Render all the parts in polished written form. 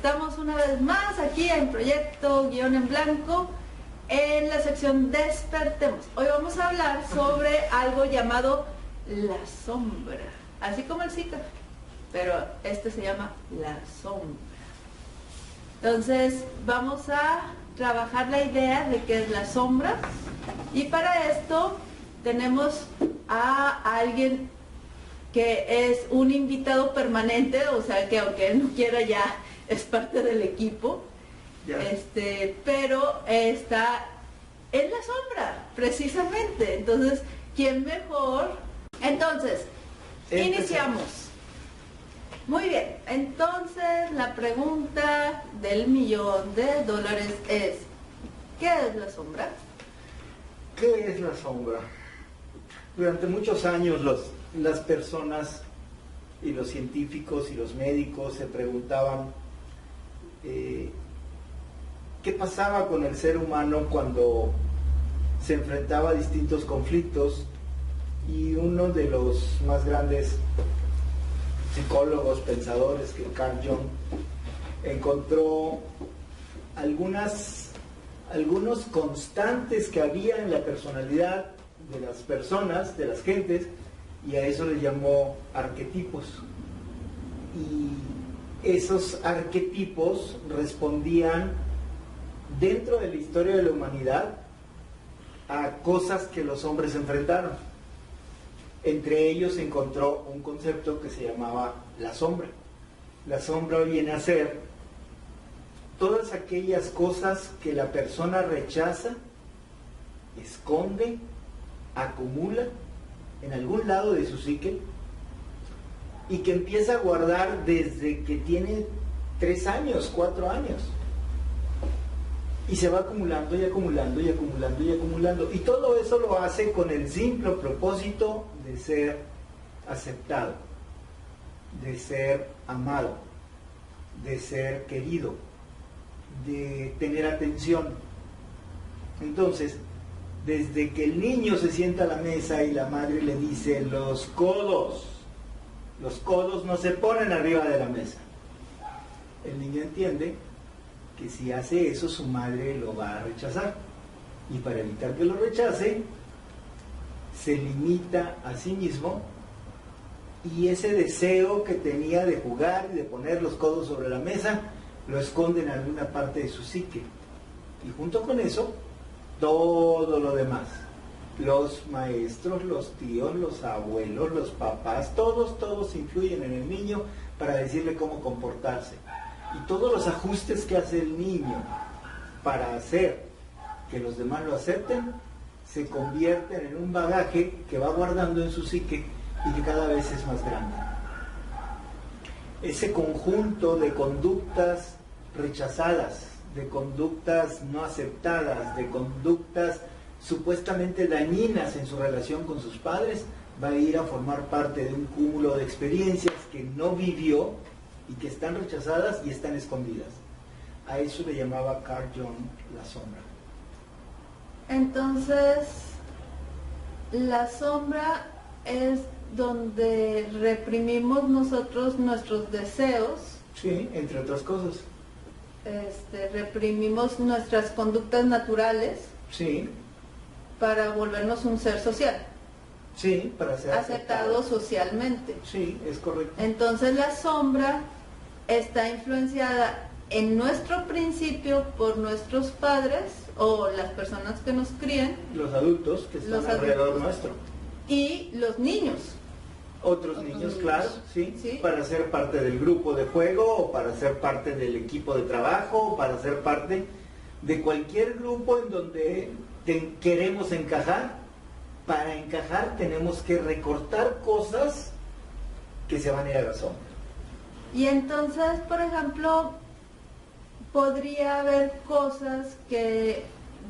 Estamos una vez más aquí en Proyecto Guión en Blanco, en la sección Despertemos. Hoy vamos a hablar sobre algo llamado la sombra, así como el Zika, pero este se llama la sombra. Entonces vamos a trabajar la idea de qué es la sombra, y para esto tenemos a alguien que es un invitado permanente, o sea que aunque él no quiera ya es parte del equipo, pero está en la sombra, precisamente. Entonces, ¿quién mejor? Entonces, iniciamos. Muy bien, entonces la pregunta del $1.000.000 es, ¿qué es la sombra? ¿Qué es la sombra? Durante muchos años las personas y los científicos y los médicos se preguntaban qué pasaba con el ser humano cuando se enfrentaba a distintos conflictos, y uno de los más grandes psicólogos, pensadores, que Carl Jung, encontró algunos constantes que había en la personalidad de las personas, de las gentes, y a eso le llamó arquetipos. Y esos arquetipos respondían dentro de la historia de la humanidad a cosas que los hombres enfrentaron. Entre ellos se encontró un concepto que se llamaba la sombra. La sombra viene a ser todas aquellas cosas que la persona rechaza, esconde, acumula en algún lado de su psique, y que empieza a guardar desde que tiene 3 años, 4 años, y se va acumulando y acumulando y acumulando y acumulando, y todo eso lo hace con el simple propósito de ser aceptado, de ser amado, de ser querido, de tener atención. Entonces, desde que el niño se sienta a la mesa y la madre le dice los codos no se ponen arriba de la mesa, el niño entiende que si hace eso su madre lo va a rechazar, y para evitar que lo rechace se limita a sí mismo, y ese deseo que tenía de jugar y de poner los codos sobre la mesa lo esconde en alguna parte de su psique, y junto con eso todo lo demás, los maestros, los tíos, los abuelos, los papás, todos influyen en el niño para decirle cómo comportarse, y todos los ajustes que hace el niño para hacer que los demás lo acepten se convierten en un bagaje que va guardando en su psique y que cada vez es más grande. Ese conjunto de conductas rechazadas, de conductas no aceptadas, de conductas supuestamente dañinas en su relación con sus padres, va a ir a formar parte de un cúmulo de experiencias que no vivió y que están rechazadas y están escondidas. A eso le llamaba Carl Jung la sombra. Entonces, la sombra es donde reprimimos nosotros nuestros deseos. Sí, entre otras cosas. Reprimimos nuestras conductas naturales. Sí. Para volvernos un ser social. Sí, para ser aceptado socialmente. Sí, es correcto. Entonces la sombra está influenciada en nuestro principio por nuestros padres o las personas que nos crían. Los adultos que están alrededor nuestro. Y los niños. Otros niños, claro, sí, para ser parte del grupo de juego, o para ser parte del equipo de trabajo, o para ser parte de cualquier grupo en donde queremos encajar. Para encajar tenemos que recortar cosas que se van a ir a la sombra. Y entonces, por ejemplo, podría haber cosas que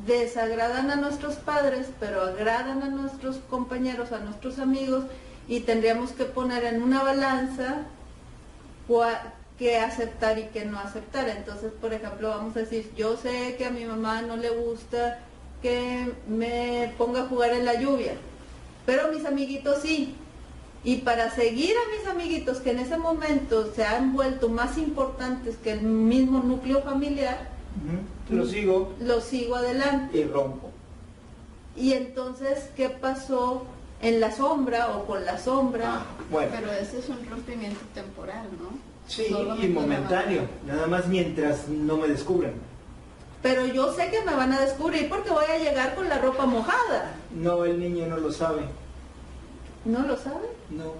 desagradan a nuestros padres, pero agradan a nuestros compañeros, a nuestros amigos, y tendríamos que poner en una balanza qué aceptar y qué no aceptar. Entonces, por ejemplo, vamos a decir, yo sé que a mi mamá no le gusta que me ponga a jugar en la lluvia, pero mis amiguitos sí. Y para seguir a mis amiguitos que en ese momento se han vuelto más importantes que el mismo núcleo familiar, lo sigo adelante. Y rompo. Y entonces, ¿qué pasó en la sombra o con la sombra? Bueno. Pero ese es un rompimiento temporal, ¿no? Sí, y momentáneo, nada más mientras no me descubran. Pero yo sé que me van a descubrir porque voy a llegar con la ropa mojada. No, el niño no lo sabe. ¿No lo sabe? No.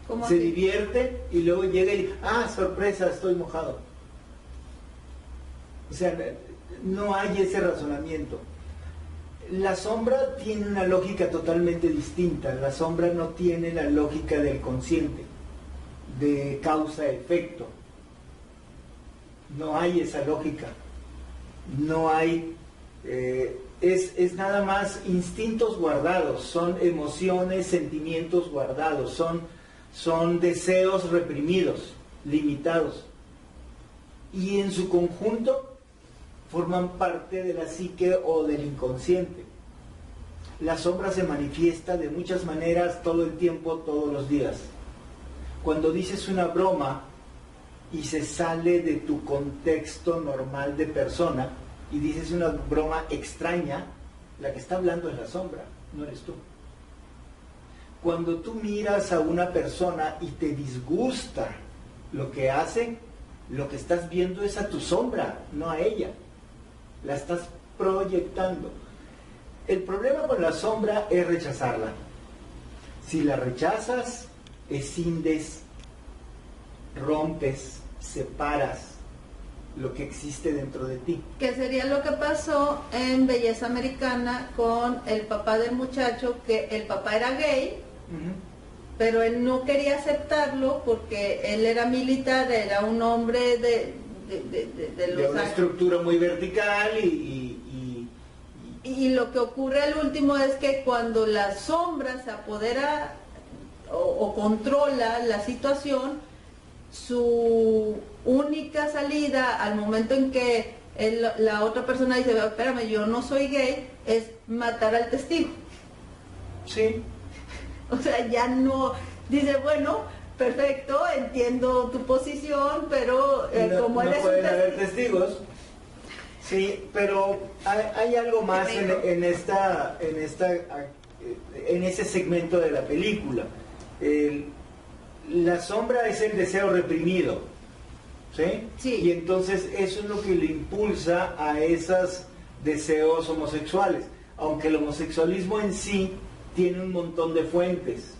¿Cómo Se así? divierte y luego llega y, sorpresa, estoy mojado. O sea, no hay ese razonamiento. La sombra tiene una lógica totalmente distinta. La sombra no tiene la lógica del consciente, de causa-efecto. No hay esa lógica. No hay... es nada más instintos guardados, son emociones, sentimientos guardados, son deseos reprimidos, limitados. Y en su conjunto forman parte de la psique o del inconsciente. La sombra se manifiesta de muchas maneras todo el tiempo, todos los días. Cuando dices una broma y se sale de tu contexto normal de persona y dices una broma extraña, la que está hablando es la sombra, no eres tú. Cuando tú miras a una persona y te disgusta lo que hace, lo que estás viendo es a tu sombra, no a ella. La estás proyectando. El problema con la sombra es rechazarla. Si la rechazas, escindes, rompes, separas lo que existe dentro de ti. Que sería lo que pasó en Belleza Americana con el papá del muchacho, que el papá era gay, pero él no quería aceptarlo porque él era militar, era un hombre de una estructura muy vertical y lo que ocurre al último es que cuando la sombra se apodera o controla la situación, su única salida al momento en que la otra persona dice, espérame, yo no soy gay, es matar al testigo. Sí. O sea, ya no, dice, bueno, perfecto, entiendo tu posición, pero como él no es pueden un haber testigos. Sí, pero hay algo más en ese segmento de la película. La sombra es el deseo reprimido, ¿sí? Sí. Y entonces eso es lo que le impulsa a esos deseos homosexuales, aunque el homosexualismo en sí tiene un montón de fuentes,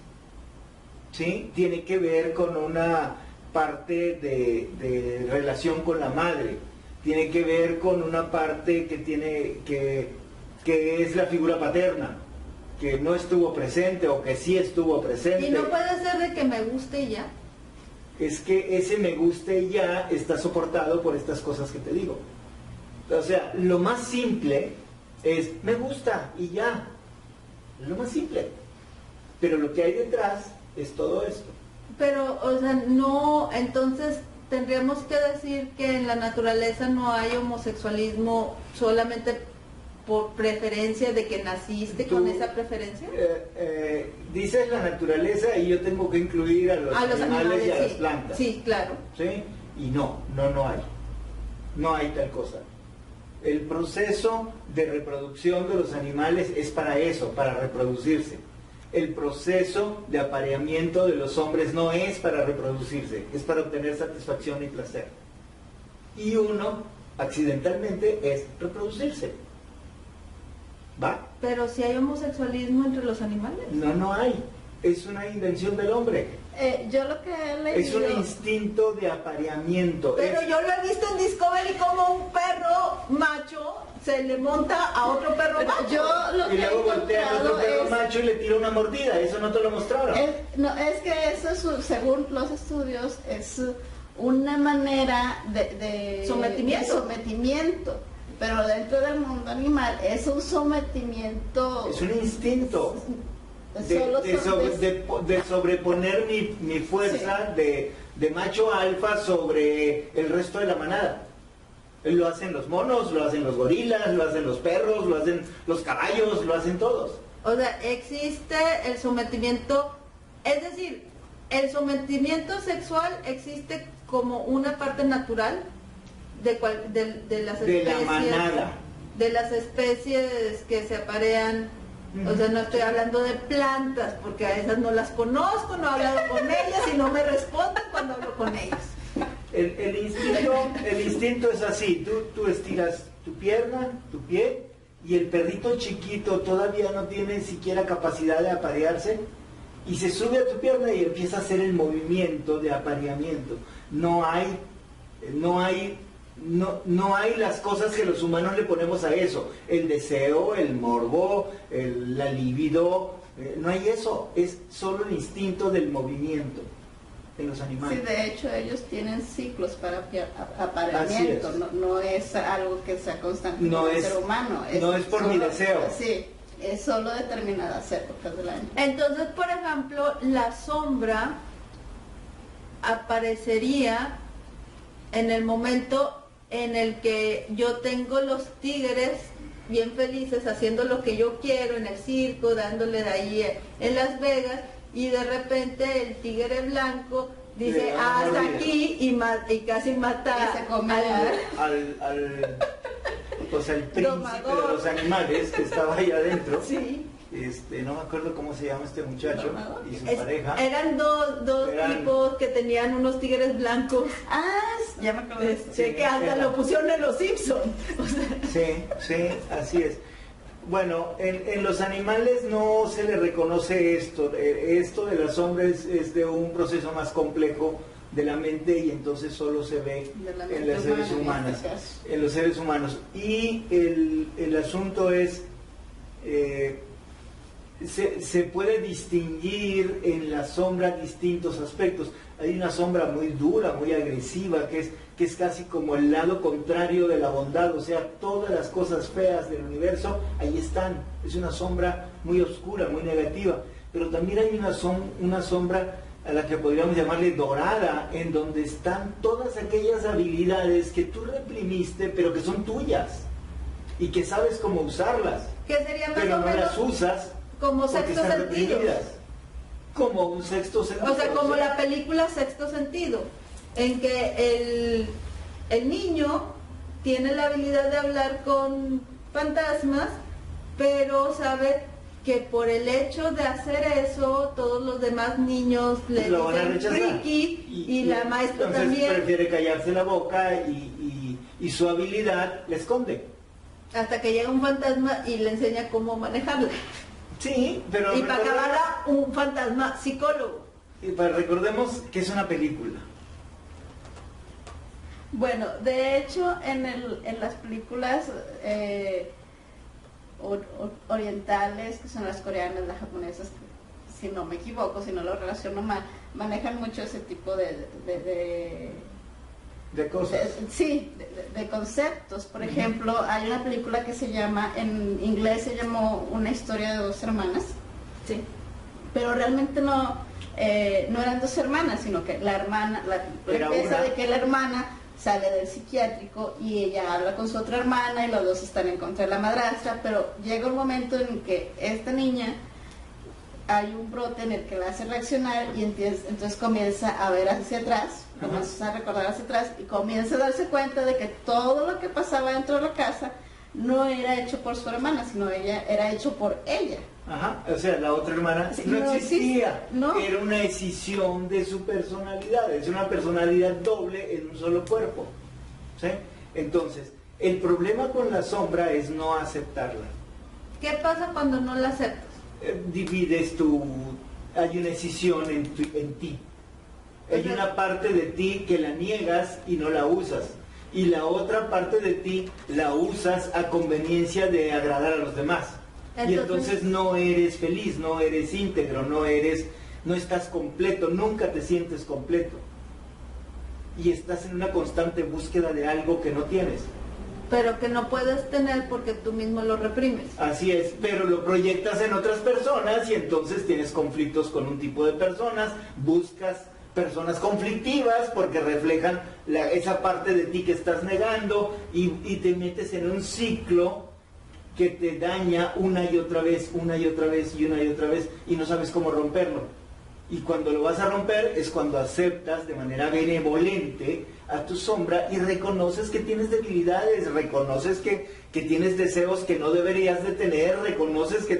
¿sí? Tiene que ver con una parte de relación con la madre, tiene que ver con una parte que es la figura paterna, que no estuvo presente o que sí estuvo presente. Y no puede ser de que me guste y ya. Es que ese me guste y ya está soportado por estas cosas que te digo. O sea, lo más simple es me gusta y ya. Lo más simple. Pero lo que hay detrás es todo esto. Pero, o sea, no, entonces tendríamos que decir que en la naturaleza no hay homosexualismo solamente por preferencia de que naciste con esa preferencia. Dices la naturaleza y yo tengo que incluir a los animales y a sí. las plantas. Sí, claro. ¿Sí? Y no hay. No hay tal cosa. El proceso de reproducción de los animales es para eso, para reproducirse. El proceso de apareamiento de los hombres no es para reproducirse, es para obtener satisfacción y placer. Y uno, accidentalmente, es reproducirse. ¿Va? Pero si hay homosexualismo entre los animales. No hay. Es una invención del hombre. Yo lo que he leído... Es un instinto de apareamiento. Pero yo lo he visto en Discovery como un perro macho se le monta a otro perro macho. Yo lo Y que he luego voltea al otro perro macho y le tira una mordida. Eso no te lo mostraron. Es que eso, según los estudios, es una manera de sometimiento. Pero dentro del mundo animal es un sometimiento. Es un instinto de sobreponer mi fuerza sí. de macho alfa sobre el resto de la manada. Lo hacen los monos, lo hacen los gorilas, lo hacen los perros, lo hacen los caballos, lo hacen todos. O sea, existe el sometimiento Es decir, el sometimiento sexual existe como una parte natural de las especies, de la manada, de las especies que se aparean. O sea, no estoy hablando de plantas, porque a esas no las conozco, no he hablado con ellas y no me responden cuando hablo con ellas. El instinto es así, tú estiras tu pierna, tu pie, y el perrito chiquito todavía no tiene siquiera capacidad de aparearse, y se sube a tu pierna y empieza a hacer el movimiento de apareamiento. No hay las cosas que los humanos le ponemos a eso, el deseo, el morbo, la libido, no hay eso, es solo el instinto del movimiento en los animales. Sí, de hecho ellos tienen ciclos para apareamiento, no es algo que sea constante en el ser humano. No es por mi deseo. Sí, es solo determinadas épocas del año. Entonces, por ejemplo, la sombra aparecería en el momento en el que yo tengo los tigres bien felices haciendo lo que yo quiero en el circo, dándole de ahí en Las Vegas, y de repente el tigre blanco dice hasta aquí y casi mata al príncipe de los animales que estaba ahí adentro. Sí. No me acuerdo cómo se llama este muchacho y su pareja. Eran dos tipos que tenían unos tigres blancos. Ya me acuerdo. Que hasta lo pusieron en Los Simpsons. O sea. Sí, así es. Bueno, en los animales no se le reconoce esto. Esto de la sombra es de un proceso más complejo de la mente, y entonces solo se ve en los seres humanos. En los seres humanos. Y el asunto es, se puede distinguir en la sombra distintos aspectos. Hay una sombra muy dura, muy agresiva, que es casi como el lado contrario de la bondad, o sea, todas las cosas feas del universo ahí están. Es una sombra muy oscura, muy negativa. Pero también hay una sombra a la que podríamos llamarle dorada, en donde están todas aquellas habilidades que tú reprimiste, pero que son tuyas y que sabes cómo usarlas, que sería más pero o no menos las usas como porque sexto están sentido. reprimidas. Como un sexto sentido. O sea, como la película Sexto Sentido, en que el niño tiene la habilidad de hablar con fantasmas, pero sabe que por el hecho de hacer eso, todos los demás niños le lo van a dicen rechazar. friki, y la maestra entonces también. prefiere callarse la boca y su habilidad le esconde. Hasta que llega un fantasma y le enseña cómo manejarla. Sí, pero Y para acabarla, un fantasma psicólogo. Recordemos que es una película. Bueno, de hecho, en las películas orientales, que son las coreanas, las japonesas, si no me equivoco, si no lo relaciono mal, manejan mucho ese tipo de cosas. De conceptos. Por ejemplo, hay una película que se llama, en inglés se llamó Una historia de dos hermanas. Sí. Pero realmente no eran dos hermanas, sino que la hermana, empieza de que la hermana sale del psiquiátrico y ella habla con su otra hermana y los dos están en contra de la madrastra, pero llega un momento en que esta niña, hay un brote en el que la hace reaccionar y entonces comienza a ver hacia atrás, comienza a recordar hacia atrás y comienza a darse cuenta de que todo lo que pasaba dentro de la casa no era hecho por su hermana, sino era hecho por ella. O sea, la otra hermana no existía, no. Era una escisión de su personalidad, es una personalidad doble en un solo cuerpo. ¿Sí? Entonces, el problema con la sombra es no aceptarla. ¿Qué pasa cuando no la aceptas? Divides hay una escisión en ti. Hay una parte de ti que la niegas y no la usas. Y la otra parte de ti la usas a conveniencia de agradar a los demás. Y entonces no eres feliz, no eres íntegro, no estás completo, nunca te sientes completo. Y estás en una constante búsqueda de algo que no tienes. Pero que no puedes tener porque tú mismo lo reprimes. Así es, pero lo proyectas en otras personas y entonces tienes conflictos con un tipo de personas, buscas personas conflictivas porque reflejan esa parte de ti que estás negando y te metes en un ciclo que te daña una y otra vez, una y otra vez y una y otra vez y no sabes cómo romperlo. Y cuando lo vas a romper es cuando aceptas de manera benevolente a tu sombra y reconoces que tienes debilidades, reconoces que tienes deseos que no deberías de tener, reconoces que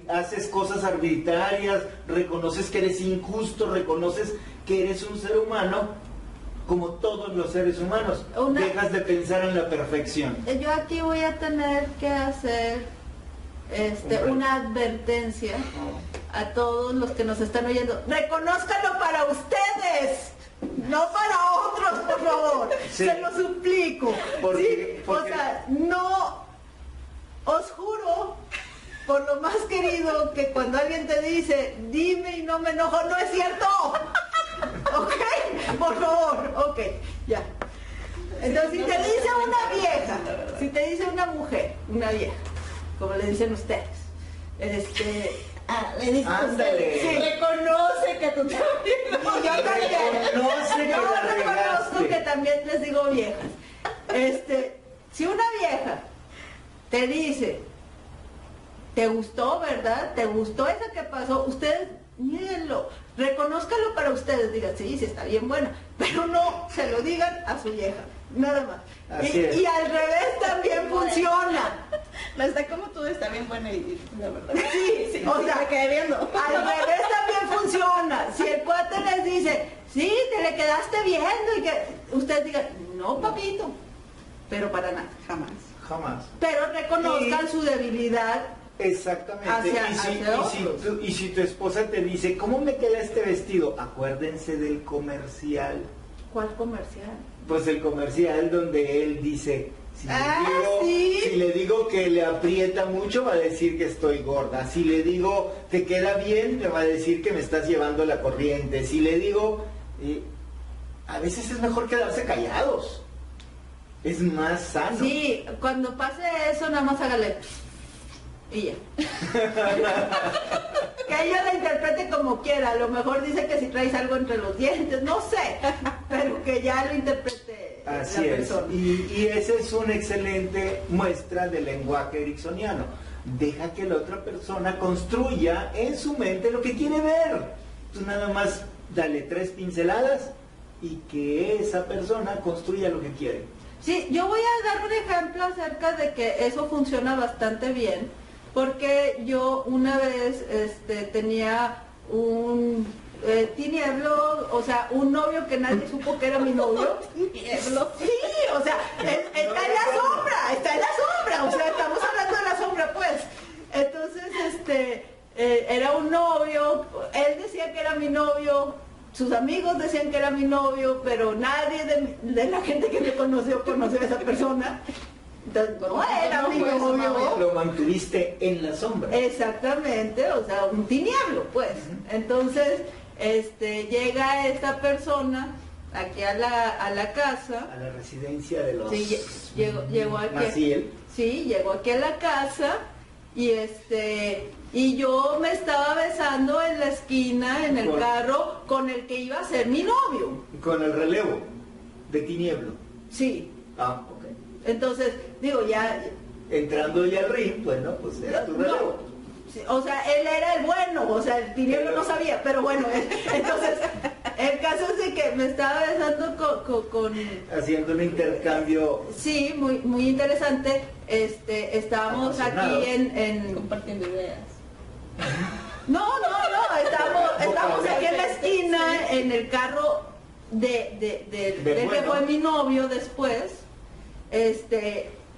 haces cosas arbitrarias, reconoces que eres injusto, reconoces que eres un ser humano como todos los seres humanos. Dejas de pensar en la perfección. Yo aquí voy a tener que hacer una advertencia a todos los que nos están oyendo. Reconózcanlo para ustedes, no para otros, por favor. Sí. Se lo suplico. Porque, ¿sí? O sea, no, os juro por lo más querido que cuando alguien te dice dime y no me enojo, no es cierto. ¿Ok? Por favor, ok, ya. Entonces, si te dice una vieja, si te dice una mujer, una vieja, como le dicen ustedes, le dices ándale. Sí. Reconoce que tú también. Y yo también. Yo reconozco que también les digo viejas. Si una vieja te dice, ¿te gustó, verdad? ¿Te gustó eso que pasó? Ustedes, mírenlo, reconózcalo para ustedes, digan, sí, sí está bien buena, pero no se lo digan a su vieja, nada más. Y al revés también funciona. No está como tú, está bien buena y la verdad. Sí, o sea, me quedé viendo. Al revés también funciona. Si el cuate les dice, sí, te le quedaste viendo y que ustedes digan, no, papito, pero para nada, jamás. Jamás. Pero reconozcan su debilidad. Exactamente. Y si tu esposa te dice, ¿cómo me queda este vestido? Acuérdense del comercial. ¿Cuál comercial? Pues el comercial donde él dice, ¿sí? Si le digo que le aprieta mucho, va a decir que estoy gorda. Si le digo te queda bien, me va a decir que me estás llevando la corriente. Si le digo, a veces es mejor quedarse callados. Es más sano. Sí, cuando pase eso, nada más hágale. Y ya. Que ella la interprete como quiera. A lo mejor dice que si traes algo entre los dientes, no sé. Pero que ya lo interprete. Así es. Persona. Y esa es una excelente muestra del lenguaje ericksoniano. Deja que la otra persona construya en su mente lo que quiere ver. Tú nada más dale 3 pinceladas y que esa persona construya lo que quiere. Sí, yo voy a dar un ejemplo acerca de que eso funciona bastante bien, porque yo una vez tenía un tinieblo, o sea, un novio que nadie supo que era mi novio. Tinieblo. Sí, o sea, está en la sombra, o sea, estamos hablando de la sombra, pues. Entonces, era un novio, él decía que era mi novio, sus amigos decían que era mi novio, pero nadie de la gente que me conoció a esa persona. Entonces, no era mi novio. Lo mantuviste en la sombra. Exactamente, o sea, un tinieblo, pues. Entonces, llega esta persona aquí a la casa. A la residencia de los... Sí, llegó aquí. Maciel. Sí, llegó aquí a la casa y yo me estaba besando en la esquina, en el carro, con el que iba a ser mi novio. Con el relevo de tinieblo. Sí. Ah, ok. Entonces, digo, ya... Entrando ya al ring, bueno, pues era tu relevo. Sí, o sea, él era el bueno, o sea, el tinieblo no sabía, pero bueno, entonces, el caso es de que me estaba besando con... Haciendo un intercambio... Sí, muy, muy interesante. Estábamos aquí en... Compartiendo ideas. No, estamos aquí en la esquina, en el carro del que fue mi novio después,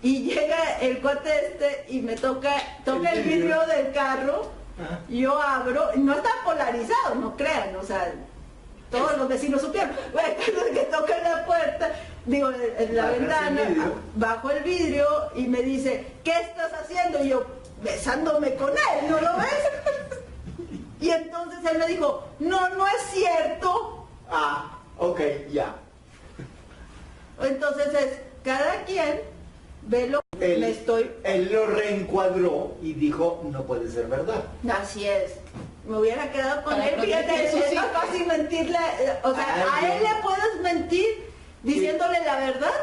y llega el cuate y me toca el vidrio del carro. Ajá. Y yo abro, no está polarizado, no crean, o sea, todos los vecinos supieron. Bueno, que toca la puerta, digo, en la ventana, bajo el vidrio y me dice, ¿qué estás haciendo? Y yo, besándome con él, ¿no lo ves? Y entonces él me dijo, no es cierto. Ah, ok, ya. Entonces cada quien ve lo que me estoy... Él lo reencuadró y dijo, no puede ser verdad. Así es. Me hubiera quedado con Para él, fíjate, proteger es más fácil mentirle, o sea, a él le puedes mentir diciéndole la verdad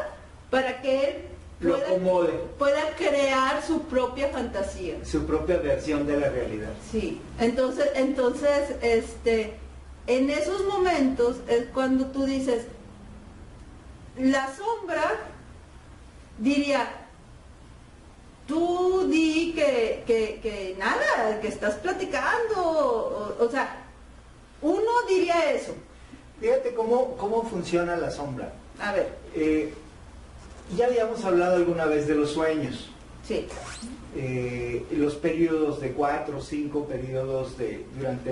para que él lo acomode, pueda crear su propia fantasía, su propia versión de la realidad. Sí, entonces en esos momentos es cuando tú dices, la sombra diría, tú di que nada, que estás platicando, o sea, uno diría eso. Fíjate cómo funciona la sombra. A ver. Ya habíamos hablado alguna vez de los sueños. Sí. Los periodos de 4 o 5 periodos durante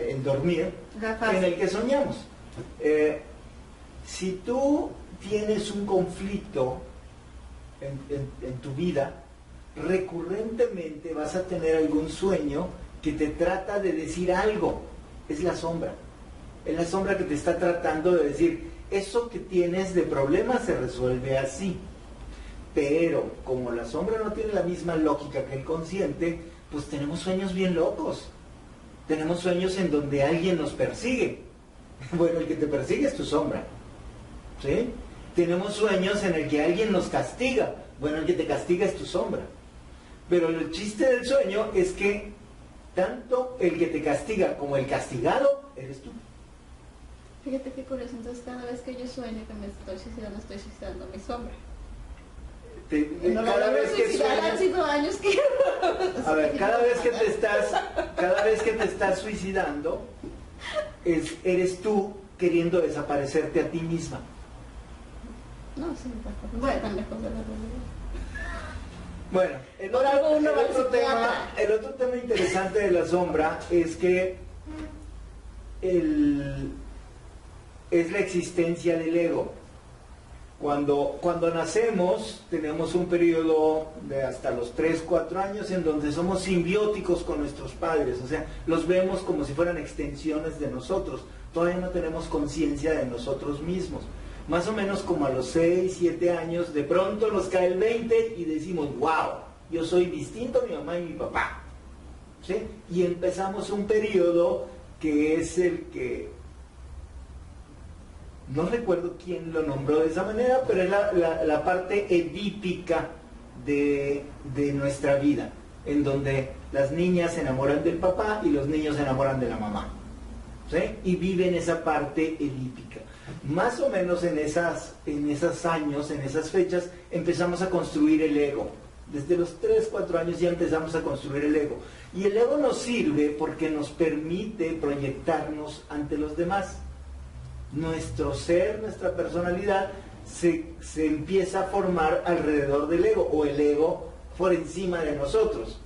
el dormir, en el que soñamos. Si tú tienes un conflicto en tu vida, recurrentemente vas a tener algún sueño que te trata de decir algo. Es la sombra. Es la sombra que te está tratando de decir, eso que tienes de problema se resuelve así. Pero como la sombra no tiene la misma lógica que el consciente, pues tenemos sueños bien locos. Tenemos sueños en donde alguien nos persigue. Bueno, el que te persigue es tu sombra. ¿Sí? Tenemos sueños en el que alguien nos castiga. Bueno, el que te castiga es tu sombra. Pero el chiste del sueño es que tanto el que te castiga como el castigado eres tú. Fíjate qué curioso, entonces cada vez que yo sueño que me estoy suicidando mi sombra. Cada vez que sueñas, han sido años que... A ver, cada vez que te estás suicidando, eres tú queriendo desaparecerte a ti misma. No, sí, bueno, tan lejos de la realidad. Bueno, el otro tema interesante de la sombra es que es la existencia del ego. Cuando nacemos tenemos un periodo de hasta los 3, 4 años en donde somos simbióticos con nuestros padres, o sea, los vemos como si fueran extensiones de nosotros, todavía no tenemos conciencia de nosotros mismos. Más o menos como a los 6, 7 años, de pronto nos cae el 20 y decimos, wow, yo soy distinto a mi mamá y mi papá. ¿Sí? Y empezamos un periodo que es el que, no recuerdo quién lo nombró de esa manera, pero es la parte edípica de nuestra vida, en donde las niñas se enamoran del papá y los niños se enamoran de la mamá. ¿Sí? Y viven esa parte edípica. Más o menos en esos años, en esas fechas, empezamos a construir el ego. Desde los 3, 4 años ya empezamos a construir el ego. Y el ego nos sirve porque nos permite proyectarnos ante los demás. Nuestro ser, nuestra personalidad, se empieza a formar alrededor del ego, o el ego por encima de nosotros.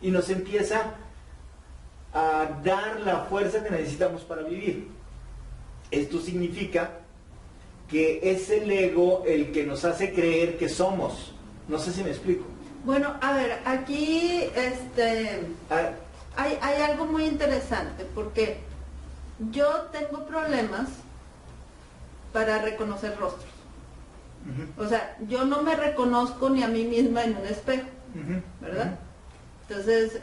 Y nos empieza a dar la fuerza que necesitamos para vivir. Esto significa que es el ego el que nos hace creer que somos. No sé si me explico. Bueno, a ver, aquí hay algo muy interesante, porque yo tengo problemas para reconocer rostros. O sea, yo no me reconozco ni a mí misma en un espejo, ¿verdad? Entonces,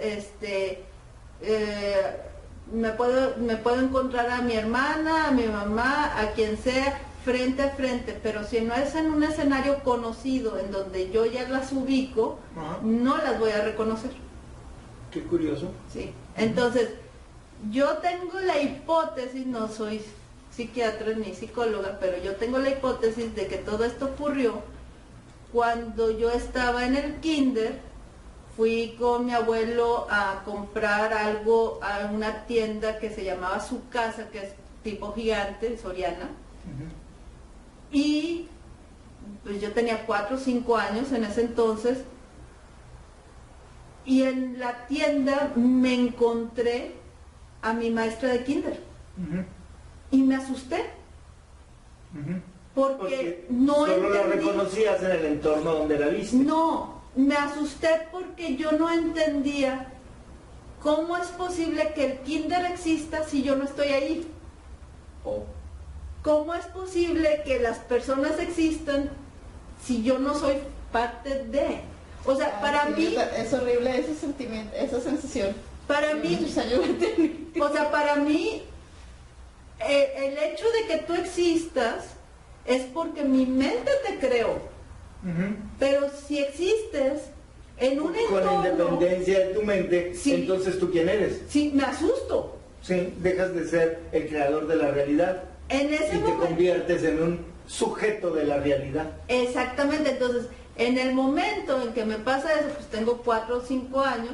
me puedo encontrar a mi hermana, a mi mamá, a quien sea, frente a frente, pero si no es en un escenario conocido en donde yo ya las ubico, no las voy a reconocer. Qué curioso. Sí. Entonces, yo tengo la hipótesis, no soy psiquiatra ni psicóloga, pero yo tengo la hipótesis de que todo esto ocurrió cuando yo estaba en el kinder. Fui con mi abuelo a comprar algo a una tienda que se llamaba Su Casa, que es tipo gigante, Soriana. Y pues yo tenía 4 o 5 años en ese entonces. Y en la tienda me encontré a mi maestra de kinder. Y me asusté. Porque no solo entendí. la reconocías en el entorno donde la viste. No. Me asusté porque yo no entendía cómo es posible que el kinder exista si yo no estoy ahí. ¿Cómo es posible que las personas existan si yo no soy parte de? O sea, para mí... Es horrible ese sentimiento, esa sensación. Para mí... O sea, para mí, el hecho de que tú existas es porque mi mente te creó. Ujú. Pero si existes en un entorno... Con independencia de tu mente, Sí. entonces ¿tú quién eres? Sí, me asusto. Sí, dejas de ser el creador de la realidad En ese y te momento... conviertes en un sujeto de la realidad. Exactamente, entonces, en el momento en que me pasa eso, pues tengo 4 o 5 años,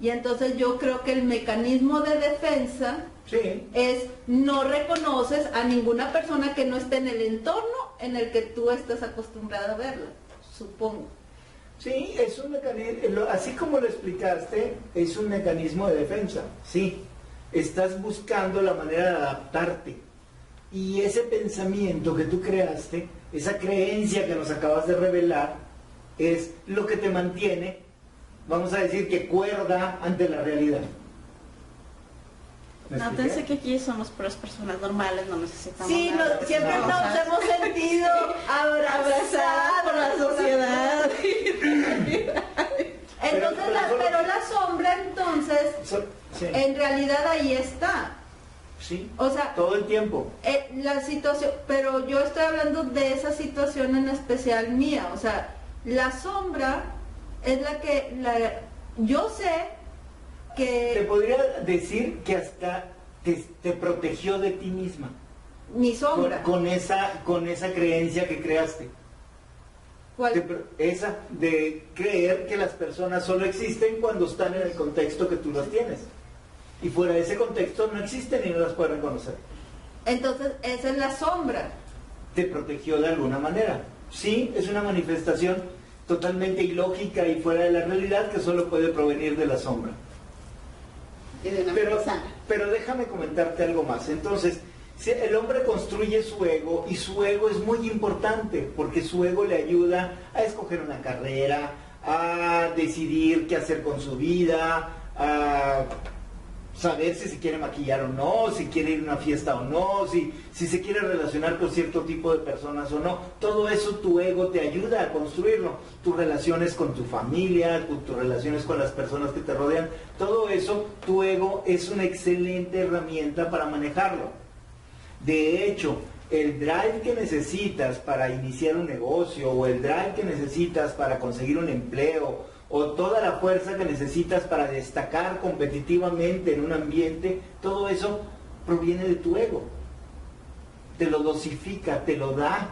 y entonces yo creo que el mecanismo de defensa Sí. es no reconoces a ninguna persona que no esté en el entorno en el que tú estás acostumbrado a verla, supongo. Sí, es un mecanismo, así como lo explicaste, es un mecanismo de defensa, sí. Estás buscando la manera de adaptarte. Y ese pensamiento que tú creaste, esa creencia que nos acabas de revelar, es lo que te mantiene, vamos a decir, que cuerda ante la realidad. ¿Me expliqué? Nótense que aquí somos puras personas normales, no necesitamos Sí, nada. siempre no, nos hemos sentido abrazadas por la sociedad. Entonces, pero la sombra, entonces, Sí, en realidad ahí está. sí, O sea, todo el tiempo. la situación, pero yo estoy hablando de esa situación en especial mía. O sea, la sombra es la que, yo sé Te que podría decir que hasta te protegió de ti misma. mi sombra, Con esa creencia que creaste. ¿cuál? Esa de creer que las personas solo existen cuando están en el contexto que tú las tienes. Y fuera de ese contexto no existen y no las pueden reconocer. Entonces, esa es la sombra. Te protegió de alguna manera. Sí, es una manifestación totalmente ilógica y fuera de la realidad que solo puede provenir de la sombra. Y de una Pero, sana. pero déjame comentarte algo más. Entonces, si el hombre construye su ego, y su ego es muy importante, porque su ego le ayuda a escoger una carrera, a decidir qué hacer con su vida, a saber si se quiere maquillar o no, si quiere ir a una fiesta o no, si se quiere relacionar con cierto tipo de personas o no. Todo eso tu ego te ayuda a construirlo. Tus relaciones con tu familia, tus relaciones con las personas que te rodean, todo eso, tu ego es una excelente herramienta para manejarlo. De hecho, el drive que necesitas para iniciar un negocio, o el drive que necesitas para conseguir un empleo, o toda la fuerza que necesitas para destacar competitivamente en un ambiente, todo eso proviene de tu ego. Te lo dosifica, te lo da.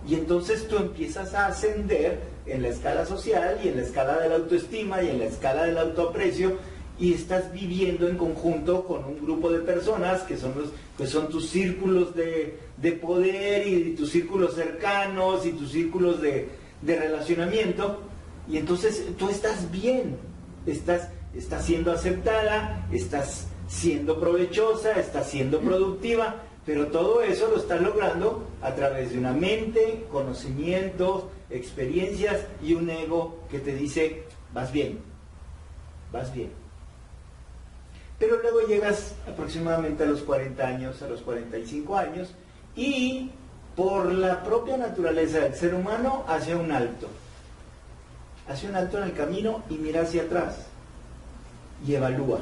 Y entonces tú empiezas a ascender en la escala social y en la escala de la autoestima y en la escala del autoaprecio, y estás viviendo en conjunto con un grupo de personas que son tus círculos de poder y tus círculos cercanos y tus círculos de relacionamiento. Y entonces tú estás bien, estás siendo aceptada, estás siendo provechosa, estás siendo productiva, pero todo eso lo estás logrando a través de una mente, conocimientos, experiencias y un ego que te dice, vas bien, vas bien. Pero luego llegas aproximadamente a los 40 años, a los 45 años, y por la propia naturaleza del ser humano hace un alto. Hace un alto en el camino y mira hacia atrás y evalúa.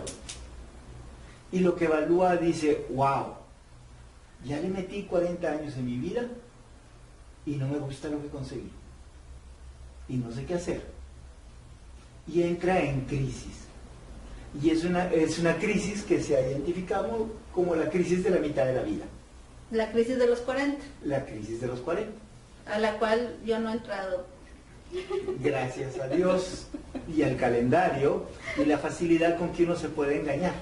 Y lo que evalúa dice, wow, ya le metí 40 años en mi vida y no me gusta lo que conseguí. Y no sé qué hacer. Y entra en crisis. Y es una crisis que se ha identificado como la crisis de la mitad de la vida. La crisis de los 40, La crisis de los 40. a la cual yo no he entrado. Gracias a Dios y al calendario y la facilidad con que uno se puede engañar.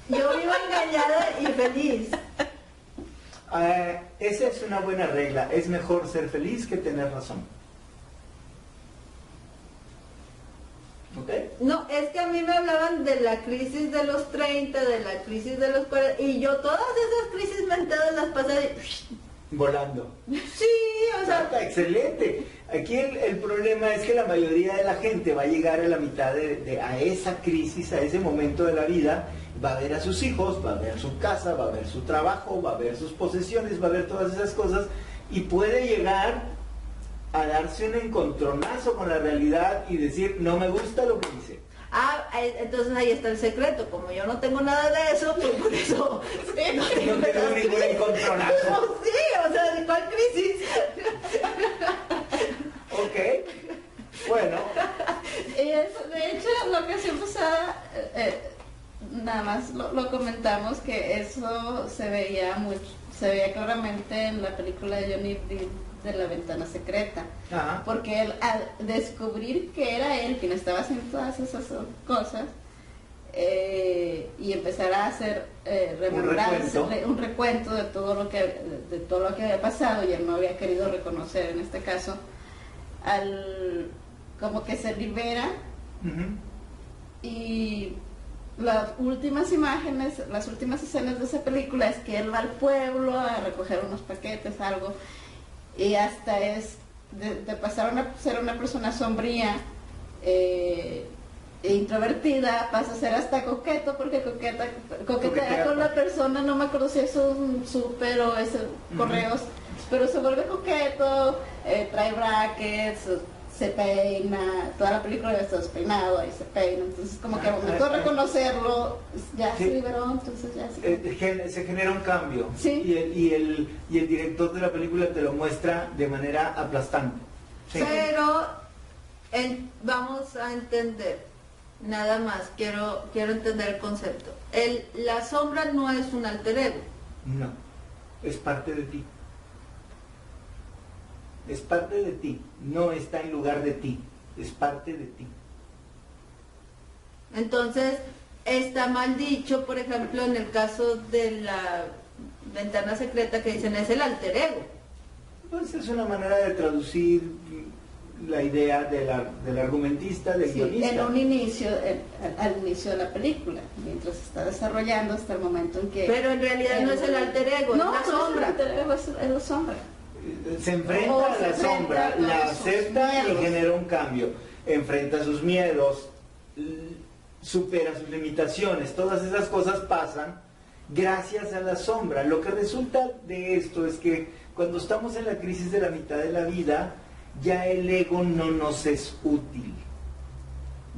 Yo vivo engañada y feliz. Esa es una buena regla. Es mejor ser feliz que tener razón. ¿Ok? No, es que a mí me hablaban de la crisis de los 30, de la crisis de los 40, y yo todas esas crisis mentales las pasé Volando. sí, o sea, Está excelente. Aquí el problema es que la mayoría de la gente va a llegar a la mitad a esa crisis, a ese momento de la vida, va a ver a sus hijos, va a ver su casa, va a ver su trabajo, va a ver sus posesiones, va a ver todas esas cosas, y puede llegar a darse un encontronazo con la realidad y decir, no me gusta lo que hice. Entonces ahí está el secreto. Como yo no tengo nada de eso, pues por eso sí, no tengo ningún encontronazo. Sí, o sea, ¿cuál crisis? Ok, bueno. Y eso, de hecho, lo que siempre nada más lo comentamos, que eso se veía claramente en la película de Johnny Depp de La Ventana Secreta. Ajá. Porque él, al descubrir que era él quien estaba haciendo todas esas cosas, y empezar a hacer un recuento de todo lo que había pasado, y él no había querido reconocer en este caso, como que se libera. Uh-huh. Y las últimas imágenes, las últimas escenas de esa película es que él va al pueblo a recoger unos paquetes, algo, y hasta es de pasar a ser una persona sombría e introvertida, pasa a ser hasta coqueto, porque coquetea con la persona, no me acuerdo si es un súper o es correos, pero se vuelve coqueto, trae brackets, se peina, toda la película está despeinado, ahí se peina, entonces como que al momento de reconocerlo, ya sí, se liberó, entonces ya se genera un cambio. Sí. Y el director de la película te lo muestra de manera aplastante. Sí. Pero vamos a entender, nada más, quiero entender el concepto. La sombra no es un alter ego. No, es parte de ti. Es parte de ti, no está en lugar de ti, es parte de ti. Entonces, está mal dicho, por ejemplo, en el caso de La Ventana Secreta, que dicen es el alter ego. Pues es una manera de traducir la idea del argumentista, del guionista. En un inicio, al inicio de la película, mientras se está desarrollando hasta el momento en que... Pero en realidad no es el alter ego, no, es la sombra. No, es el alter ego, es la sombra. Se enfrenta a la sombra, la acepta y genera un cambio. Enfrenta sus miedos, supera sus limitaciones, todas esas cosas pasan gracias a la sombra. Lo que resulta de esto es que cuando estamos en la crisis de la mitad de la vida, ya el ego no nos es útil,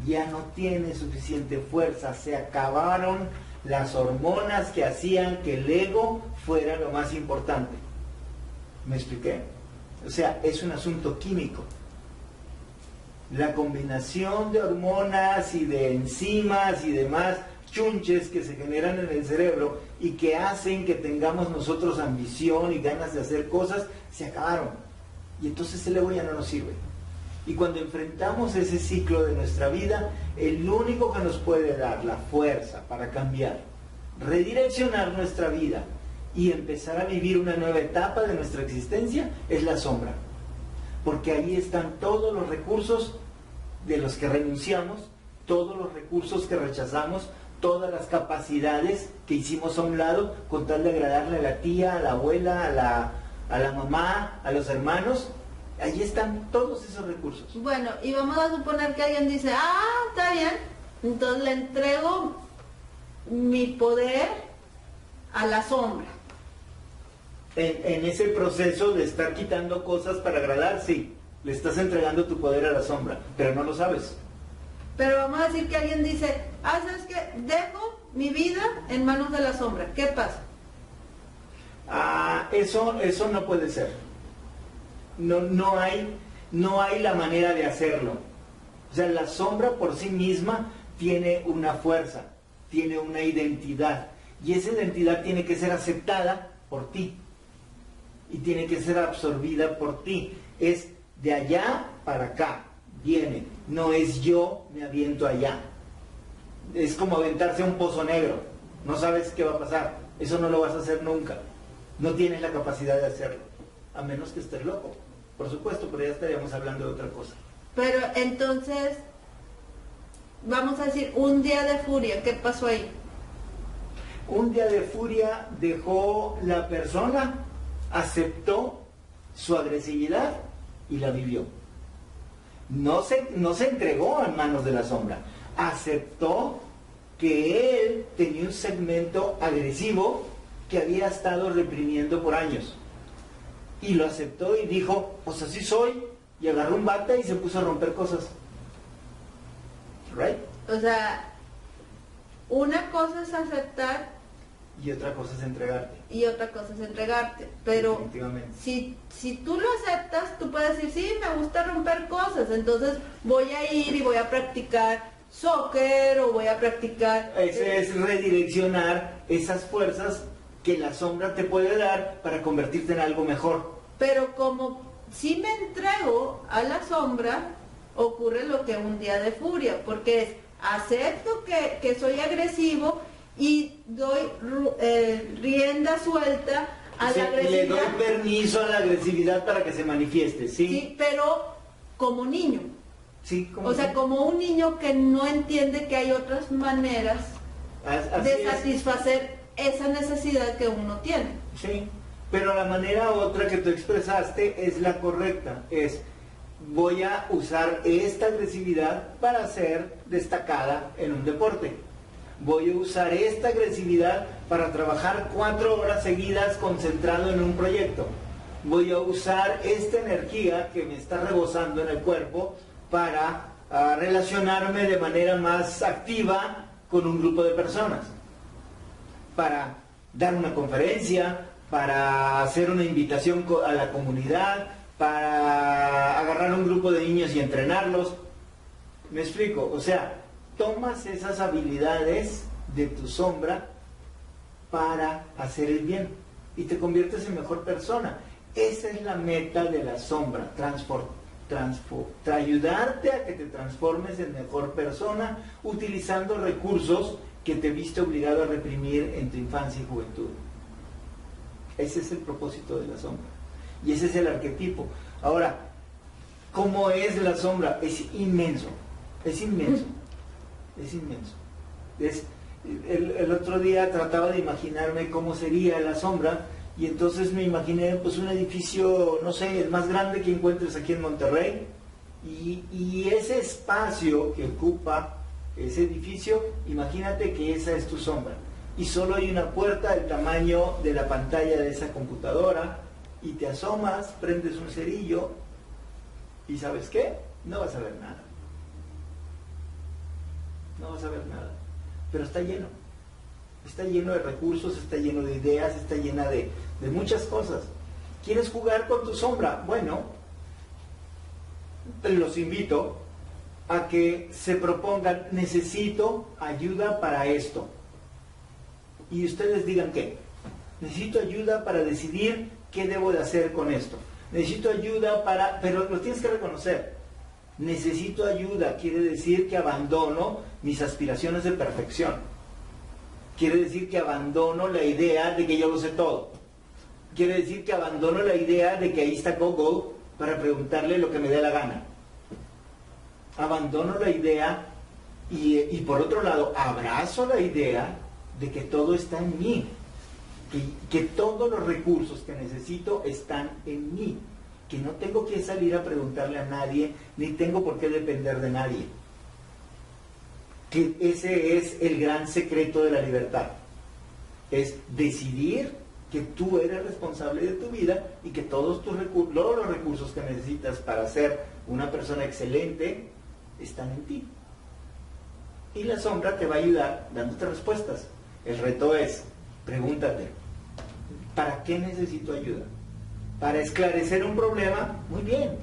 ya no tiene suficiente fuerza, se acabaron las hormonas que hacían que el ego fuera lo más importante. ¿Me expliqué? O sea, es un asunto químico. La combinación de hormonas y de enzimas y demás chunches que se generan en el cerebro y que hacen que tengamos nosotros ambición y ganas de hacer cosas, se acabaron. Y entonces el ego ya no nos sirve. Y cuando enfrentamos ese ciclo de nuestra vida, el único que nos puede dar la fuerza para cambiar, redireccionar nuestra vida y empezar a vivir una nueva etapa de nuestra existencia es la sombra. Porque ahí están todos los recursos de los que renunciamos, todos los recursos que rechazamos, todas las capacidades que hicimos a un lado con tal de agradarle a la tía, a la abuela, a la mamá, a los hermanos. Ahí están todos esos recursos. Bueno, y vamos a suponer que alguien dice, está bien, entonces le entrego mi poder a la sombra. En ese proceso de estar quitando cosas para agradar, sí, le estás entregando tu poder a la sombra, pero no lo sabes. Pero vamos a decir que alguien dice, ¿sabes qué? Dejo mi vida en manos de la sombra. ¿Qué pasa? Eso no puede ser. No hay la manera de hacerlo. O sea, la sombra por sí misma tiene una fuerza, tiene una identidad, y esa identidad tiene que ser aceptada por ti y tiene que ser absorbida por ti. Es de allá para acá, viene, no es yo me aviento allá. Es como aventarse a un pozo negro, no sabes qué va a pasar, eso no lo vas a hacer nunca, no tienes la capacidad de hacerlo, a menos que estés loco, por supuesto, pero ya estaríamos hablando de otra cosa. Pero entonces, vamos a decir, un día de furia, ¿qué pasó ahí? Un día de furia dejó la persona, aceptó su agresividad y la vivió. No se entregó en manos de la sombra, aceptó que él tenía un segmento agresivo que había estado reprimiendo por años. Y lo aceptó y dijo, así soy, y agarró un bate y se puso a romper cosas. Right? O sea, una cosa es aceptar y otra cosa es entregarte. Y otra cosa es entregarte. Pero si tú lo aceptas, tú puedes decir, sí, me gusta romper cosas, entonces voy a ir y voy a practicar soccer o voy a practicar... Ese es redireccionar esas fuerzas que la sombra te puede dar para convertirte en algo mejor. Pero como si me entrego a la sombra, ocurre lo que un día de furia, porque es, acepto que soy agresivo y doy rienda suelta a la agresividad. Le doy permiso a la agresividad para que se manifieste, ¿sí? Sí, pero como niño. Sí, como un niño que no entiende que hay otras maneras de satisfacer esa necesidad que uno tiene. Sí, pero la manera otra que tú expresaste es la correcta, es voy a usar esta agresividad para ser destacada en un deporte. Voy a usar esta agresividad para trabajar 4 horas seguidas concentrado en un proyecto. Voy a usar esta energía que me está rebosando en el cuerpo para relacionarme de manera más activa con un grupo de personas. Para dar una conferencia, para hacer una invitación a la comunidad, para agarrar un grupo de niños y entrenarlos. ¿Me explico? O sea, tomas esas habilidades de tu sombra para hacer el bien y te conviertes en mejor persona. Esa es la meta de la sombra, ayudarte a que te transformes en mejor persona utilizando recursos que te viste obligado a reprimir en tu infancia y juventud. Ese es el propósito de la sombra y ese es el arquetipo. Ahora, ¿cómo es la sombra? Es inmenso, es inmenso. Es inmenso. El otro día trataba de imaginarme cómo sería la sombra y entonces me imaginé pues un edificio, no sé, el más grande que encuentres aquí en Monterrey y ese espacio que ocupa ese edificio, imagínate que esa es tu sombra y solo hay una puerta del tamaño de la pantalla de esa computadora y te asomas, prendes un cerillo y ¿sabes qué? No vas a ver nada. No vas a ver nada, pero está lleno de recursos, está lleno de ideas, está llena de muchas cosas. ¿Quieres jugar con tu sombra? Bueno, los invito a que se propongan, necesito ayuda para esto, y ustedes digan ¿qué? Necesito ayuda para decidir qué debo de hacer con esto, necesito ayuda para, pero lo tienes que reconocer. Necesito ayuda, quiere decir que abandono mis aspiraciones de perfección. Quiere decir que abandono la idea de que yo lo sé todo. Quiere decir que abandono la idea de que ahí está Google para preguntarle lo que me dé la gana. Abandono la idea y por otro lado abrazo la idea de que todo está en mí. Que todos los recursos que necesito están en mí. Que no tengo que salir a preguntarle a nadie, ni tengo por qué depender de nadie. Que ese es el gran secreto de la libertad. Es decidir que tú eres responsable de tu vida y que todos los recursos que necesitas para ser una persona excelente están en ti. Y la sombra te va a ayudar dándote respuestas. El reto es, pregúntate, ¿para qué necesito ayuda? Para esclarecer un problema, muy bien.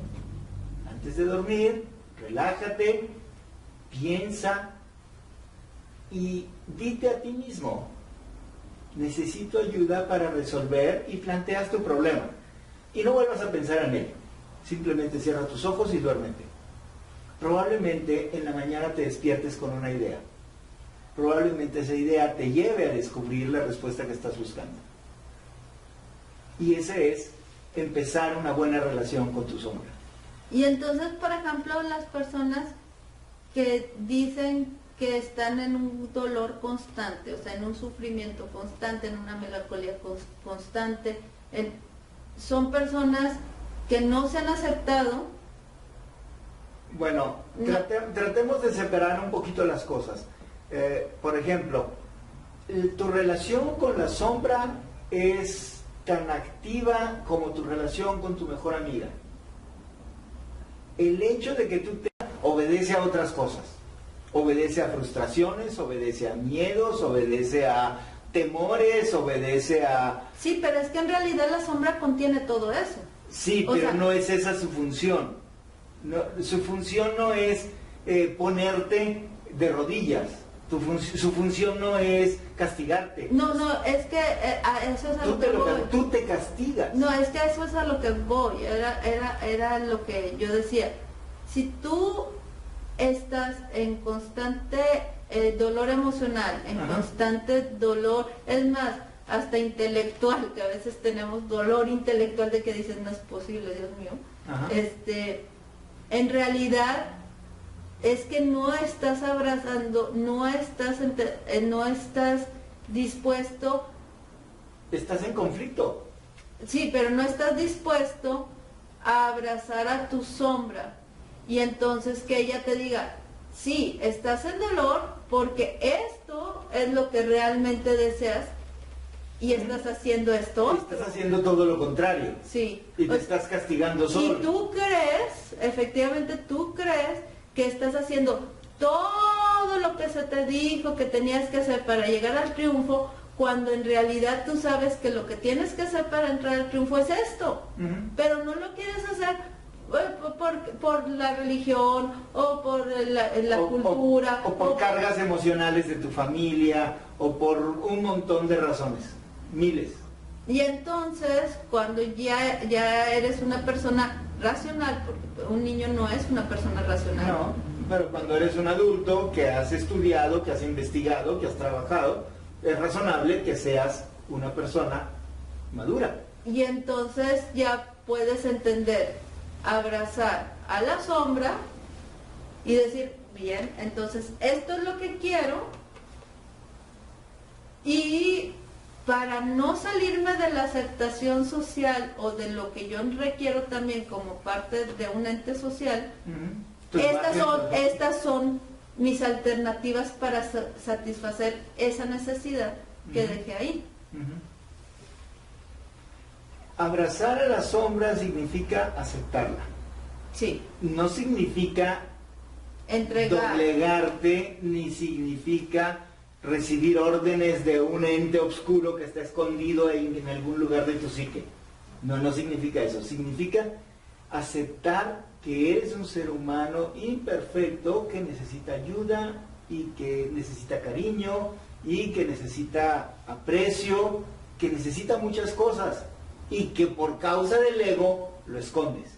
Antes de dormir, relájate, piensa y dite a ti mismo, necesito ayuda para resolver y planteas tu problema. Y no vuelvas a pensar en él. Simplemente cierra tus ojos y duérmete. Probablemente en la mañana te despiertes con una idea. Probablemente esa idea te lleve a descubrir la respuesta que estás buscando. Y ese es empezar una buena relación con tu sombra. Y entonces, por ejemplo, las personas que dicen que están en un dolor constante, o sea, en un sufrimiento constante, en una melancolía constante, son personas que no se han aceptado. Bueno, tratemos de separar un poquito las cosas. Por ejemplo, tu relación con la sombra es tan activa como tu relación con tu mejor amiga. El hecho de que tú te obedece a otras cosas. Obedece a frustraciones, obedece a miedos, obedece a temores, obedece a... Sí, pero es que en realidad la sombra contiene todo eso. Sí, O pero sea, no es esa su función. No, su función no es ponerte de rodillas. Su función no es castigarte. No, es que a eso es a lo que voy. Tú te castigas. No, es que a eso es a lo que voy. Era lo que yo decía. Si tú estás en constante dolor emocional, en Ajá. constante dolor, es más, hasta intelectual, que a veces tenemos dolor intelectual de que dices, no es posible, Dios mío. Ajá. En realidad es que no estás abrazando, no estás dispuesto. Estás en conflicto. Sí, pero no estás dispuesto a abrazar a tu sombra. Y entonces que ella te diga, sí, estás en dolor porque esto es lo que realmente deseas y estás haciendo esto. Estás haciendo todo lo contrario. Sí. Y te estás castigando solo. Y tú crees, efectivamente tú crees que estás haciendo todo lo que se te dijo que tenías que hacer para llegar al triunfo, cuando en realidad tú sabes que lo que tienes que hacer para entrar al triunfo es esto. Ujú. Pero no lo quieres hacer por la religión o por la cultura. O por cargas emocionales de tu familia, o por un montón de razones. Miles. Y entonces, cuando ya eres una persona racional, porque un niño no es una persona racional. No, pero cuando eres un adulto que has estudiado, que has investigado, que has trabajado, es razonable que seas una persona madura. Y entonces ya puedes entender, abrazar a la sombra y decir, bien, entonces esto es lo que quiero, y para no salirme de la aceptación social o de lo que yo requiero también como parte de un ente social, Pues estas son mis alternativas para satisfacer esa necesidad que dejé ahí. Abrazar a la sombra significa aceptarla. Sí, No significa entregar. doblegarte, ni significa recibir órdenes de un ente oscuro que está escondido en algún lugar de tu psique. No significa eso. Significa aceptar que eres un ser humano imperfecto que necesita ayuda y que necesita cariño y que necesita aprecio, que necesita muchas cosas y que por causa del ego lo escondes.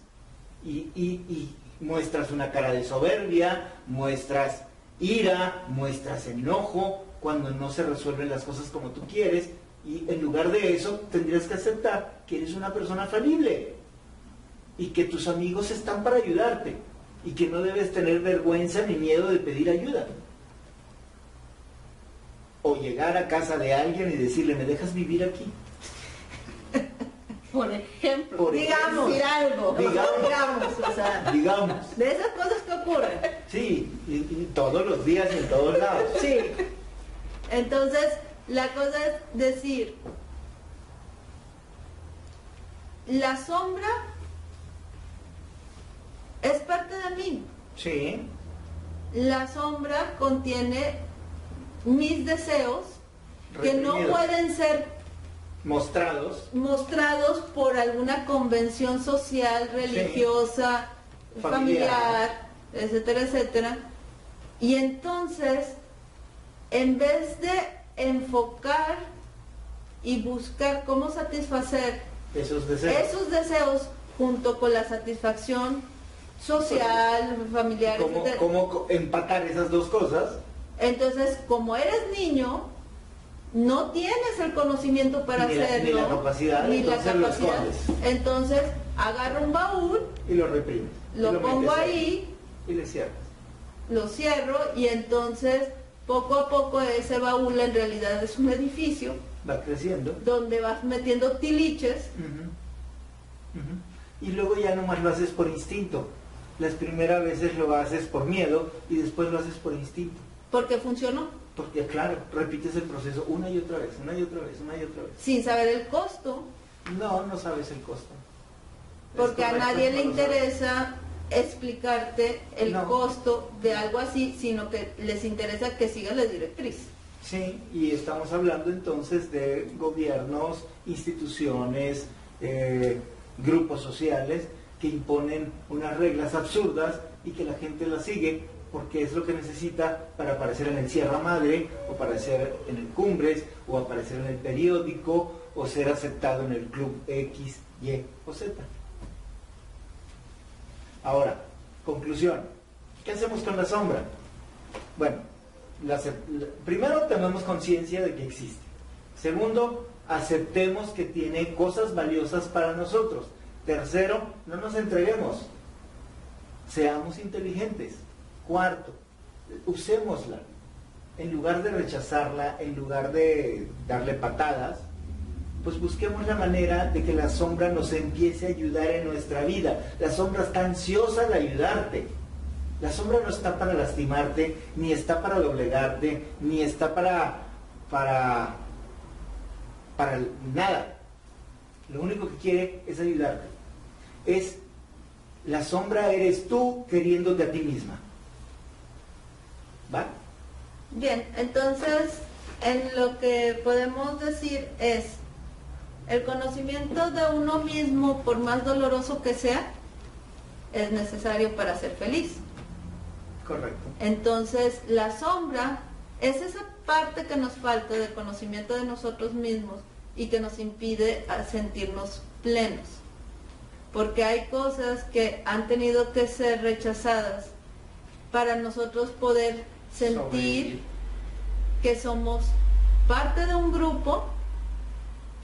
Y muestras una cara de soberbia, muestras ira, muestras enojo cuando no se resuelven las cosas como tú quieres, y en lugar de eso tendrías que aceptar que eres una persona falible y que tus amigos están para ayudarte y que no debes tener vergüenza ni miedo de pedir ayuda. O llegar a casa de alguien y decirle, ¿me dejas vivir aquí? Por ejemplo, Digamos, decir algo. o sea, Digamos. de esas cosas que ocurren. Sí, y todos los días y en todos lados. Sí. Entonces, la cosa es decir, la sombra es parte de mí. Sí. La sombra contiene mis deseos que no Reprimidos. pueden ser Mostrados. mostrados por alguna convención social, religiosa, familiar, etcétera, etcétera. Y entonces, en vez de enfocar y buscar cómo satisfacer Esos deseos. esos deseos junto con la satisfacción social, familiar, etcétera. ¿Cómo empatar esas dos cosas? Entonces, como eres niño, no tienes el conocimiento para Ni la hacerlo. capacidad, ni la entonces lo capacidad. escondes. Entonces, agarro un baúl, Y lo reprimes. lo Y pongo metes ahí, y le cierras. lo cierro y entonces poco a poco ese baúl en realidad es un edificio Va creciendo. donde vas metiendo tiliches. Y luego ya nomás lo haces por instinto. Las primeras veces lo haces por miedo y después lo haces por instinto. Porque funcionó, Porque claro, repites el proceso una y otra vez, una y otra vez, una y otra vez. sin saber el costo, No sabes el costo. porque Es a correcto, nadie no le lo sabes. interesa explicarte el No. costo de algo así, sino que les interesa que sigas la directriz. Sí, y estamos hablando entonces de gobiernos, instituciones, grupos sociales que imponen unas reglas absurdas y que la gente las sigue porque es lo que necesita para aparecer en el Sierra Madre, o para aparecer en el Cumbres, o aparecer en el periódico, o ser aceptado en el club X, Y o Z. Ahora, conclusión. ¿Qué hacemos con la sombra? Bueno, primero tenemos conciencia de que existe. Segundo, aceptemos que tiene cosas valiosas para nosotros. Tercero, no nos entreguemos. Seamos inteligentes. Cuarto, usémosla. En lugar de rechazarla, en lugar de darle patadas, pues busquemos la manera de que la sombra nos empiece a ayudar en nuestra vida. La sombra está ansiosa de ayudarte. La sombra no está para lastimarte, ni está para doblegarte, ni está para nada. Lo único que quiere es ayudarte. La sombra eres tú queriéndote a ti misma. ¿Va? Bien, entonces en lo que podemos decir es, el conocimiento de uno mismo, por más doloroso que sea, es necesario para ser feliz. Correcto. Entonces la sombra es esa parte que nos falta de conocimiento de nosotros mismos y que nos impide sentirnos plenos. Porque hay cosas que han tenido que ser rechazadas para nosotros poder sentir que somos parte de un grupo,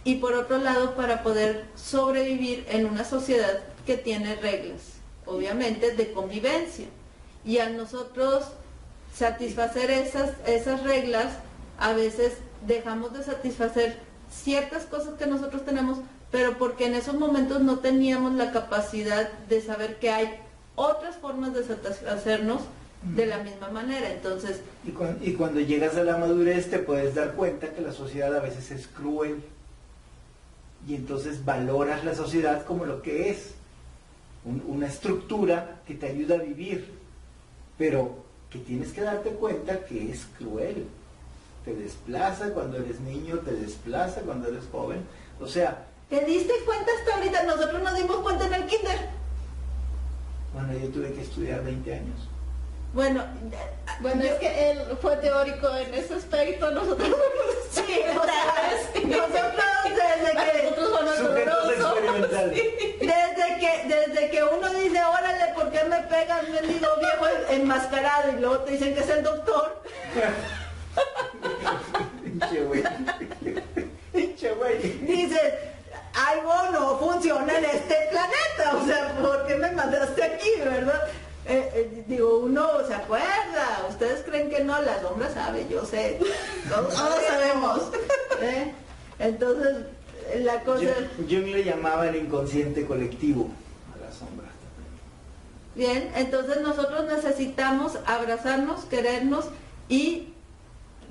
y por otro lado para poder sobrevivir en una sociedad que tiene reglas, obviamente de convivencia. Y al nosotros satisfacer esas reglas, a veces dejamos de satisfacer ciertas cosas que nosotros tenemos, pero porque en esos momentos no teníamos la capacidad de saber que hay otras formas de satisfacernos de la misma manera. Entonces, y cuando llegas a la madurez te puedes dar cuenta que la sociedad a veces es cruel, y entonces valoras la sociedad como lo que es, una estructura que te ayuda a vivir, pero que tienes que darte cuenta que es cruel. Te desplaza cuando eres niño, te desplaza cuando eres joven. O sea, ¿te diste cuenta hasta ahorita? Nosotros nos dimos cuenta en el kinder. Bueno, yo tuve que estudiar 20 años. Bueno, es que él fue teórico en ese aspecto, nosotros sí, o sea, nosotros desde que uno dice, órale, ¿por qué me pegas, mendigo viejo enmascarado? Y luego te dicen que es el doctor. Pinche güey. Pinche güey. Dices, algo no funciona en este planeta, o sea, ¿por qué me mandaste aquí, verdad? Digo, uno se acuerda, ustedes creen que no, la sombra sabe, yo sé, todos sabemos. Entonces, la cosa... Jung le llamaba el inconsciente colectivo a la sombra. Bien, entonces nosotros necesitamos abrazarnos, querernos y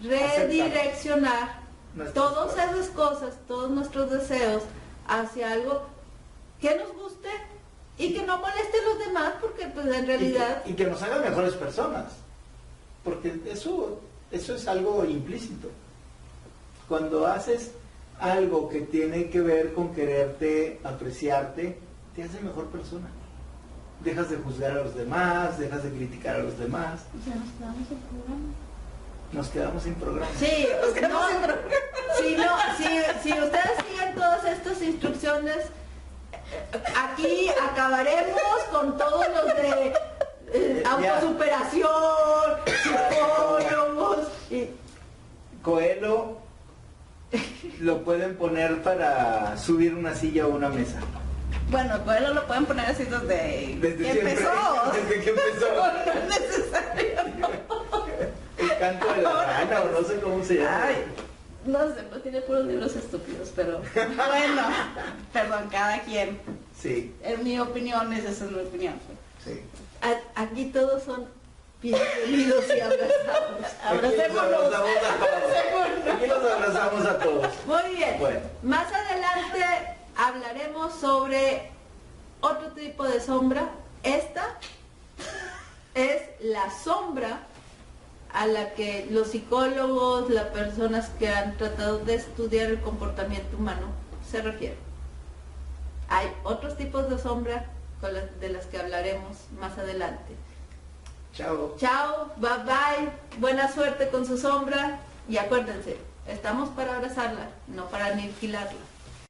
redireccionar todas esas cosas, todos nuestros deseos hacia algo que nos guste y que no moleste a los demás, porque pues en realidad... Y que nos hagan mejores personas, porque eso es algo implícito. Cuando haces algo que tiene que ver con quererte, apreciarte, te hace mejor persona. Dejas de juzgar a los demás, dejas de criticar a los demás. Ya nos quedamos sin programa. Nos quedamos sin programa. Sí, si ustedes siguen todas estas instrucciones, aquí acabaremos con todos los de autosuperación, psicólogos y... Coelho lo pueden poner para subir una silla o una mesa. Bueno, Coelho lo pueden poner así desde que siempre, empezó. Desde que empezó. No es necesario. El canto de la rana, o no sé cómo se llama. Ay, no sé, no tiene puros libros estúpidos, pero bueno, perdón, cada quien. Sí. En mi opinión, esa es mi opinión. Sí. Aquí todos son bienvenidos y abrazados. Abracémonos. Aquí los abrazamos a todos. Muy bien. Bueno. Más adelante hablaremos sobre otro tipo de sombra Esta es la sombra a la que los psicólogos, las personas que han tratado de estudiar el comportamiento humano se refieren. Hay otros tipos de sombra de las que hablaremos más adelante. Chao. Chao, bye bye, buena suerte con su sombra y acuérdense, estamos para abrazarla, no para aniquilarla.